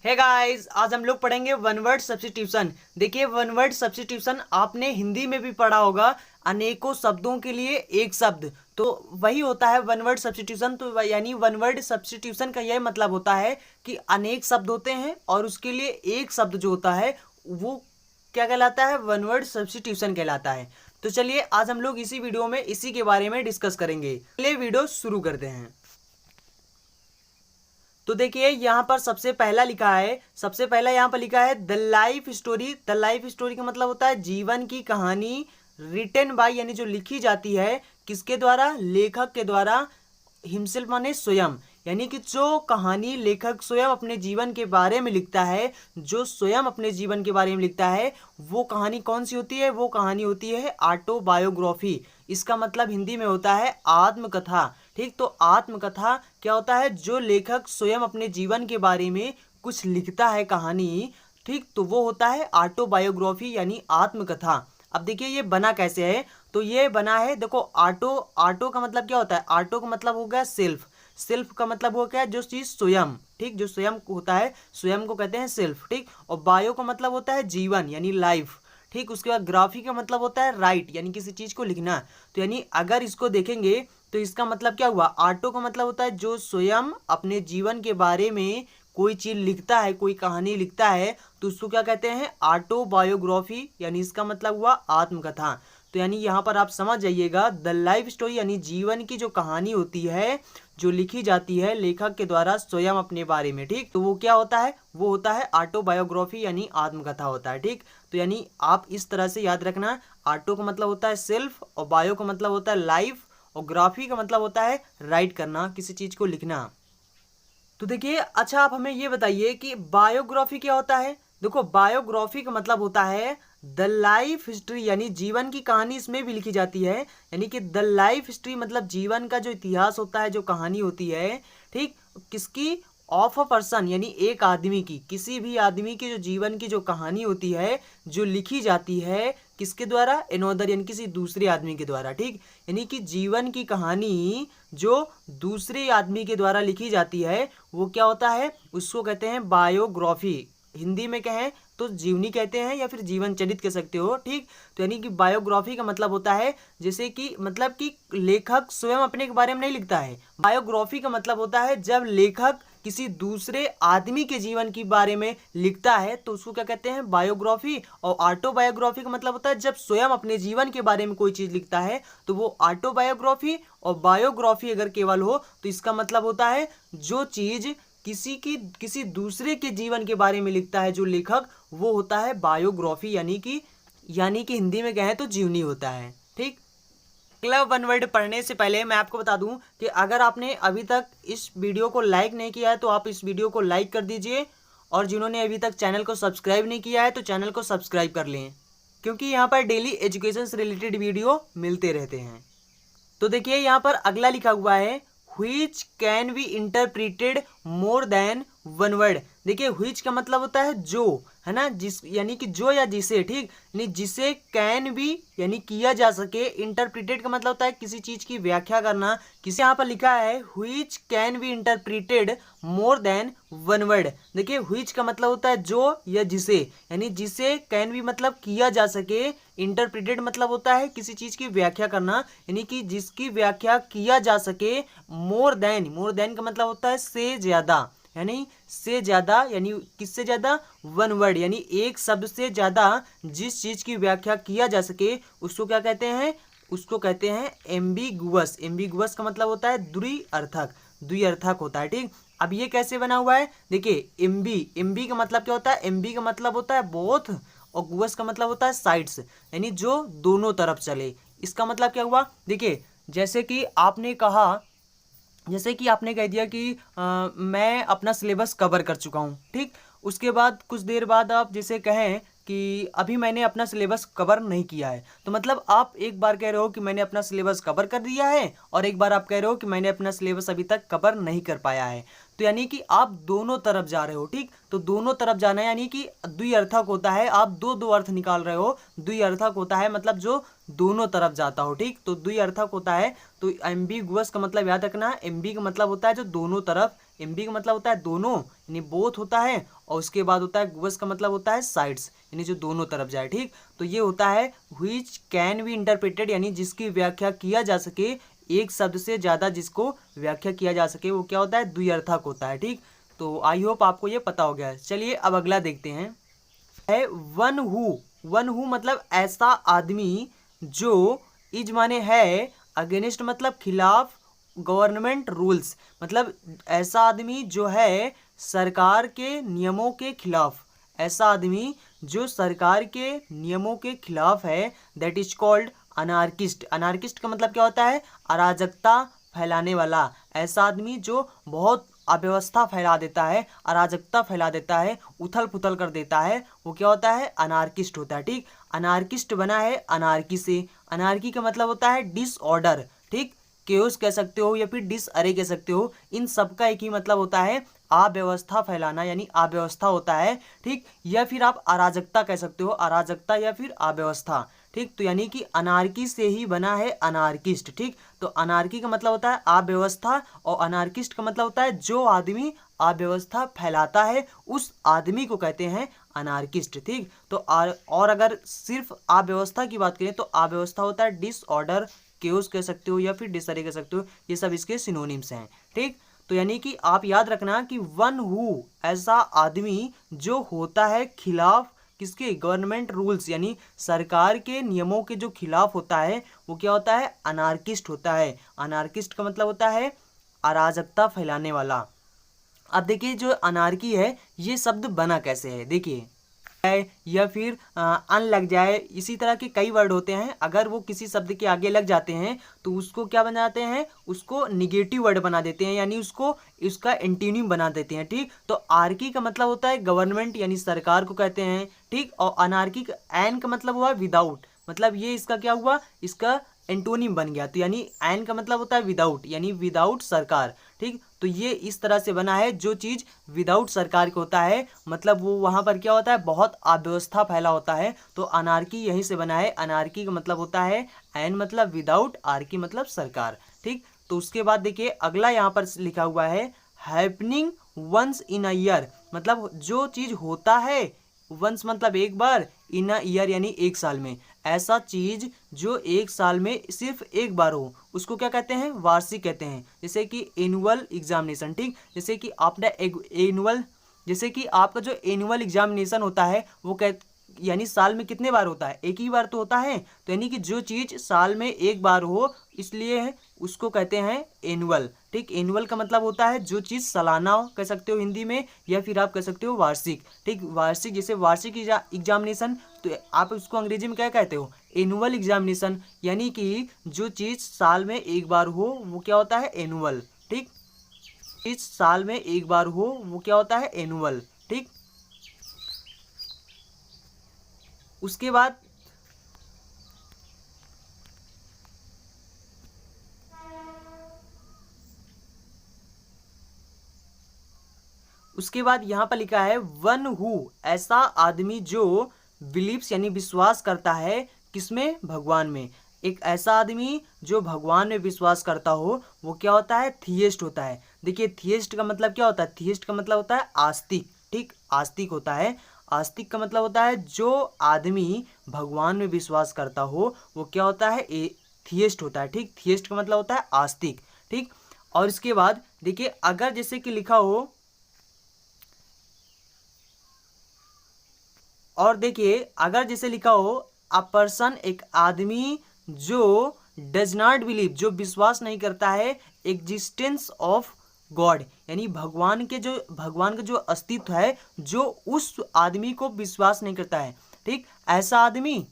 Hey guys, आज हम लोग पढ़ेंगे वन वर्ड सब्स्टिट्यूशन। देखिए, वन वर्ड सब्स्टिट्यूशन आपने हिंदी में भी पढ़ा होगा। अनेकों शब्दों के लिए एक शब्द, तो वही होता है वन वर्ड सब्स्टिट्यूशन। तो यानी वन वर्ड सब्स्टिट्यूशन का यह मतलब होता है कि अनेक शब्द होते हैं और उसके लिए एक शब्द जो होता है वो क्या कहलाता है, वन वर्ड सब्स्टिट्यूशन कहलाता है। तो चलिए, आज हम लोग इसी वीडियो में इसी के बारे में डिस्कस करेंगे। चलिए वीडियो शुरू करते हैं। तो देखिए, यहाँ पर सबसे पहला लिखा है, सबसे पहला यहाँ पर लिखा है the life story. The life story का मतलब होता है जीवन की कहानी। रिटन बाय यानी जो लिखी जाती है किसके द्वारा, लेखक के द्वारा। हिमसेल्फ माने स्वयं, यानी कि जो कहानी लेखक स्वयं अपने जीवन के बारे में लिखता है, जो स्वयं अपने जीवन के बारे में लिखता है, वो कहानी कौन सी होती है, वो कहानी होती है ऑटोबायोग्राफी। इसका मतलब हिंदी में होता है आत्मकथा। ठीक, तो आत्मकथा क्या होता है, जो लेखक स्वयं अपने जीवन के बारे में कुछ लिखता है कहानी। ठीक, तो वो होता है ऑटोबायोग्राफी यानी आत्मकथा। अब देखिए ये बना कैसे है, तो ये बना है, देखो ऑटो, ऑटो का मतलब क्या होता है, ऑटो का मतलब हो गया सेल्फ। सेल्फ का मतलब हो गया जो चीज स्वयं। ठीक, जो स्वयं होता है, स्वयं को कहते हैं सेल्फ। ठीक, और बायो का मतलब होता है जीवन यानी लाइफ। ठीक, उसके बाद ग्राफी का मतलब होता है राइट यानी किसी चीज को लिखना। तो यानी अगर इसको देखेंगे तो इसका मतलब क्या हुआ, ऑटो का मतलब होता है जो स्वयं अपने जीवन के बारे में कोई चीज लिखता है, कोई कहानी लिखता है, तो उसको क्या कहते हैं, ऑटोबायोग्राफी, यानी इसका मतलब हुआ आत्मकथा। तो यानी यहाँ पर आप समझ जाइएगा, द लाइफ स्टोरी यानी जीवन की जो कहानी होती है, जो लिखी जाती है लेखक के द्वारा स्वयं अपने बारे में। ठीक, तो वो क्या होता है, वो होता है ऑटोबायोग्राफी यानी आत्मकथा होता है। ठीक, तो यानी आप इस तरह से याद रखना, ऑटो का मतलब होता है सेल्फ, और बायो का मतलब होता है लाइफ, और ग्राफी का मतलब होता है राइट करना, किसी चीज को लिखना। तो देखिए, अच्छा आप हमें ये बताइए कि बायोग्राफी क्या होता है। देखो, बायोग्राफी का मतलब होता है द लाइफ हिस्ट्री, यानी जीवन की कहानी इसमें भी लिखी जाती है। यानी कि द लाइफ हिस्ट्री मतलब जीवन का जो इतिहास होता है, जो कहानी होती है, ठीक, किसकी, ऑफ अ पर्सन यानी एक आदमी की, किसी भी आदमी के जो जीवन की जो कहानी होती है, जो लिखी जाती है किसके द्वारा, एनोदर यानी किसी दूसरे आदमी के द्वारा। ठीक, यानी कि जीवन की कहानी जो दूसरे आदमी के द्वारा लिखी जाती है वो क्या होता है, उसको कहते हैं बायोग्राफी। हिंदी में कहें तो जीवनी कहते हैं या फिर जीवन चरित कह सकते हो। ठीक, तो यानी कि बायोग्राफी का मतलब होता है जैसे कि मतलब कि लेखक स्वयं अपने के बारे में नहीं लिखता है। बायोग्राफी का मतलब होता है जब लेखक किसी दूसरे आदमी के जीवन के बारे में लिखता है तो उसको क्या कहते हैं, बायोग्राफी। और ऑटोबायोग्राफी का मतलब होता है जब स्वयं अपने जीवन के बारे में कोई चीज लिखता है तो वो ऑटोबायोग्राफी। और बायोग्राफी अगर केवल हो तो इसका मतलब होता है जो चीज किसी दूसरे के जीवन के बारे में लिखता है जो लेखक, वो होता है बायोग्राफी, यानी कि हिंदी में कहें तो जीवनी होता है। ठीक, अगला वन वर्ड पढ़ने से पहले मैं आपको बता दूं कि अगर आपने अभी तक इस वीडियो को लाइक नहीं किया है तो आप इस वीडियो को लाइक कर दीजिए, और जिन्होंने अभी तक चैनल को सब्सक्राइब नहीं किया है तो चैनल को सब्सक्राइब कर लें, क्योंकि यहाँ पर डेली एजुकेशन से रिलेटेड वीडियो मिलते रहते हैं। तो देखिए, यहाँ पर अगला लिखा हुआ है which can be interpreted more than one word. देखिए, व्हिच का मतलब होता है जो, है ना, जिस यानी कि जो या जिसे। ठीक, यानी जिसे कैन बी यानी किया जा सके। इंटरप्रिटेड का मतलब होता है किसी चीज की व्याख्या करना। किसी यहाँ पर लिखा है which can be interpreted more than one word. देखिए, व्हिच का मतलब होता है जो या जिसे, यानी जिसे कैन बी मतलब किया जा सके। इंटरप्रिटेड मतलब होता है किसी चीज की व्याख्या करना, यानी कि जिसकी व्याख्या किया जा सके। मोर देन, मोर देन का मतलब होता है से ज्यादा, यानी से ज्यादा, यानी किससे ज्यादा, वन वर्ड यानी एक शब्द से ज्यादा जिस चीज की व्याख्या किया जा सके उसको क्या कहते हैं, उसको कहते हैं एम्बिगुअस। एम्बिगुअस का मतलब होता है द्विअर्थक, द्विअर्थक होता है। ठीक, अब ये कैसे बना हुआ है, देखिए एम्बी, एम्बी का मतलब क्या होता है, एम्बी का मतलब होता है बोथ, और गुअस का मतलब होता है साइड्स, यानी जो दोनों तरफ चले। इसका मतलब क्या हुआ, देखिए जैसे कि आपने कहा, जैसे कि आपने कह दिया कि मैं अपना सिलेबस कवर कर चुका हूँ। ठीक, उसके बाद कुछ देर बाद आप जैसे कहें कि अभी मैंने अपना सिलेबस कवर नहीं किया है, तो मतलब आप एक बार कह रहे हो कि मैंने अपना सिलेबस कवर कर दिया है और एक बार आप कह रहे हो कि मैंने अपना सिलेबस अभी तक कवर नहीं कर पाया है। तो यानी कि आप दोनों तरफ जा रहे हो। ठीक, तो दोनों तरफ जाना है यानी कि द्विअर्थक होता है, आप दो अर्थ निकाल रहे हो। द्विअर्थक होता है मतलब जो दोनों तरफ जाता हो। ठीक, तो द्विअर्थक होता है। तो एम्बिगुअस का मतलब याद रखना, एम्बी का मतलब होता है जो दोनों तरफ, एम्बी का मतलब होता है दोनों यानी बोथ होता है, और उसके बाद होता है गुअस का मतलब होता है साइड्स यानी जो दोनों तरफ जाए। ठीक, तो ये होता है व्हिच कैन बी इंटरप्रेटेड यानी जिसकी व्याख्या किया जा सके, एक शब्द से ज़्यादा जिसको व्याख्या किया जा सके वो क्या होता है, द्विअर्थक होता है। ठीक, तो आई होप आपको ये पता हो गया है। चलिए अब अगला देखते हैं, है वन हु। वन हु मतलब ऐसा आदमी जो, इज माने है, अगेंस्ट मतलब खिलाफ, गवर्नमेंट रूल्स मतलब ऐसा आदमी जो है सरकार के नियमों के खिलाफ, ऐसा आदमी जो सरकार के नियमों के खिलाफ है, that is called anarchist. Anarchist का मतलब क्या होता है, अराजकता फैलाने वाला। ऐसा आदमी जो बहुत अव्यवस्था फैला देता है, अराजकता फैला देता है, उथल पुथल कर देता है, वो क्या होता है, अनार्किस्ट होता है। ठीक, अनार्किस्ट बना है अनार्की से। अनार्की का मतलब होता है डिसऑर्डर। ठीक, केओस कह सकते हो या फिर डिसअरे कह सकते हो, इन सब का एक ही मतलब होता है अव्यवस्था फैलाना यानी अव्यवस्था होता है। ठीक, या फिर आप अराजकता कह सकते हो, अराजकता या फिर अव्यवस्था। ठीक, तो यानी कि अनार्की से ही बना है अनार्किस्ट। ठीक, तो अनार्की का मतलब होता है अव्यवस्था और अनार्किस्ट का मतलब होता है जो आदमी अव्यवस्था फैलाता है उस आदमी को कहते हैं अनार्किस्ट। ठीक, तो और अगर सिर्फ अव्यवस्था की बात करें तो अव्यवस्था होता है डिसऑर्डर, केओस कह सकते हो या फिर डिसऑर्डर कह सकते हो, ये सब इसके सिनोनिम्स हैं। ठीक, तो यानी कि आप याद रखना कि वन हु ऐसा आदमी जो होता है खिलाफ किसके, गवर्नमेंट रूल्स यानी सरकार के नियमों के जो खिलाफ होता है वो क्या होता है, अनार्किस्ट होता है। अनार्किस्ट का मतलब होता है अराजकता फैलाने वाला। अब देखिए जो अनार्की है ये शब्द बना कैसे है, देखिए या फिर अन लग जाए, इसी तरह के कई वर्ड होते हैं, अगर वो किसी शब्द के आगे लग जाते हैं तो उसको क्या बनाते हैं, उसको निगेटिव वर्ड बना देते हैं यानी उसको इसका एंटीनिम बना देते हैं। ठीक, तो आर्की का मतलब होता है गवर्नमेंट यानी सरकार को कहते हैं। ठीक, और अनार्की का एन का मतलब हुआ विदाउट, मतलब ये इसका क्या हुआ, इसका एंटोनिम बन गया। तो यानी एन का मतलब होता है विदाउट यानी विदाउट सरकार। ठीक, तो ये इस तरह से बना है, जो चीज़ विदाउट सरकार के होता है मतलब वो वहाँ पर क्या होता है, बहुत अव्यवस्था फैला होता है। तो अनार्की यहीं से बना है। अनार्की का मतलब होता है एन मतलब विदाउट, आर्की मतलब सरकार। ठीक, तो उसके बाद देखिए अगला यहाँ पर लिखा हुआ है happening once in a year, मतलब जो चीज़ होता है, वंस मतलब एक बार, इन अ ईयर यानी एक साल में, ऐसा चीज जो एक साल में सिर्फ एक बार हो उसको क्या कहते हैं, वार्षिक कहते हैं। जैसे कि एनुअल एग्जामिनेशन। ठीक, जैसे कि आपने एनुअल, जैसे कि आपका जो एनुअल एग्जामिनेशन होता है वो यानी साल में कितने बार होता है, एक ही बार तो होता है। तो यानी कि जो चीज़ साल में एक बार हो इसलिए उसको कहते हैं एनुअल। ठीक, एनुअल का मतलब होता है जो चीज़ सालाना कह सकते हो हिंदी में, या फिर आप कह सकते हो वार्षिक। ठीक, वार्षिक, जैसे वार्षिक एग्जामिनेशन तो आप उसको अंग्रेजी में क्या कहते हो, एनुअल एग्जामिनेशन। यानी कि जो चीज़ साल में एक बार हो वो क्या होता है, एनुअल। ठीक, चीज़ साल में एक बार हो वो क्या होता है, एनुअल। ठीक, उसके बाद यहाँ पर लिखा है वन हु ऐसा आदमी जो बिलीव्स यानी विश्वास करता है, किसमें, भगवान में। एक ऐसा आदमी जो भगवान में विश्वास करता हो वो क्या होता है, थियस्ट होता है। देखिए थियस्ट का मतलब क्या होता है, थियस्ट का मतलब होता है आस्तिक। ठीक, आस्तिक होता है। आस्तिक का मतलब होता है जो आदमी भगवान में विश्वास करता हो वो क्या होता है, थियस्ट होता है। ठीक, थियस्ट का मतलब होता है आस्तिक। ठीक, और इसके बाद देखिए अगर जैसे कि लिखा हो, और देखिए अगर जैसे लिखा हो अ पर्सन, एक आदमी जो डज नॉट बिलीव, जो विश्वास नहीं करता है एग्जिस्टेंस ऑफ गॉड यानी भगवान का जो अस्तित्व है, जो उस आदमी को विश्वास नहीं करता है। ठीक, ऐसा आदमी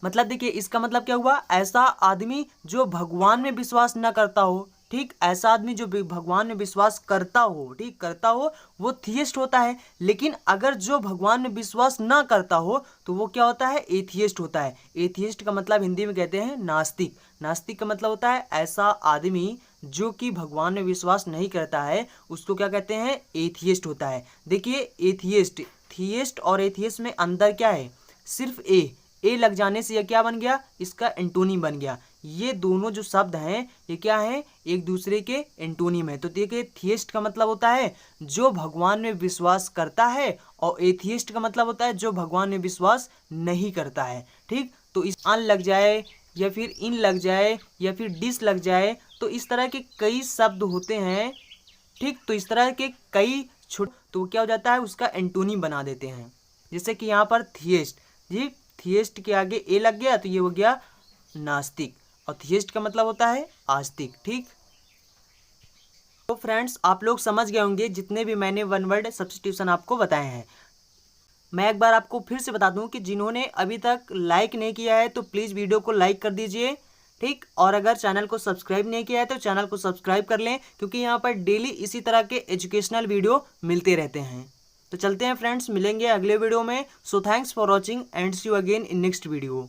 मतलब देखिए इसका मतलब क्या हुआ, ऐसा आदमी जो भगवान में विश्वास न करता हो। ठीक, ऐसा आदमी जो भगवान में विश्वास करता हो, ठीक, करता हो, वो थियस्ट होता है। लेकिन अगर जो भगवान में विश्वास न करता हो तो वो क्या होता है, एथियस्ट होता है। एथियस्ट का मतलब हिंदी में कहते हैं नास्तिक। नास्तिक का मतलब होता है ऐसा आदमी जो कि भगवान में विश्वास नहीं करता है उसको क्या कहते हैं, एथियस्ट होता है। देखिए एथियस्ट, थियस्ट और एथियस्ट में अंदर क्या है, सिर्फ ए लग जाने से यह क्या बन गया, इसका एंटोनिम बन गया। ये दोनों जो शब्द हैं ये क्या है, एक दूसरे के एंटोनिम है। तो देखिए थियस्ट का मतलब होता है जो भगवान में विश्वास करता है और एथियस्ट का मतलब होता है जो भगवान में विश्वास नहीं करता है। ठीक, तो इस अन लग जाए या फिर इन लग जाए या फिर डिस लग जाए, तो इस तरह के कई शब्द होते हैं। ठीक, तो इस तरह के कई तो क्या हो जाता है, उसका एंटोनिम बना देते हैं। जैसे कि यहाँ पर थियस्ट, जी थियस्ट के आगे ए लग गया तो ये हो गया नास्तिक, और थियस्ट का मतलब होता है आस्तिक। ठीक, तो फ्रेंड्स आप लोग समझ गए होंगे जितने भी मैंने वन वर्ड सब्स्टिट्यूशन आपको बताए हैं। मैं एक बार आपको फिर से बता दूं कि जिन्होंने अभी तक लाइक नहीं किया है तो प्लीज़ वीडियो को लाइक कर दीजिए। ठीक, और अगर चैनल को सब्सक्राइब नहीं किया है तो चैनल को सब्सक्राइब कर लें, क्योंकि यहाँ पर डेली इसी तरह के एजुकेशनल वीडियो मिलते रहते हैं। तो चलते हैं फ्रेंड्स, मिलेंगे अगले वीडियो में। So thanks for watching and see you again in next video.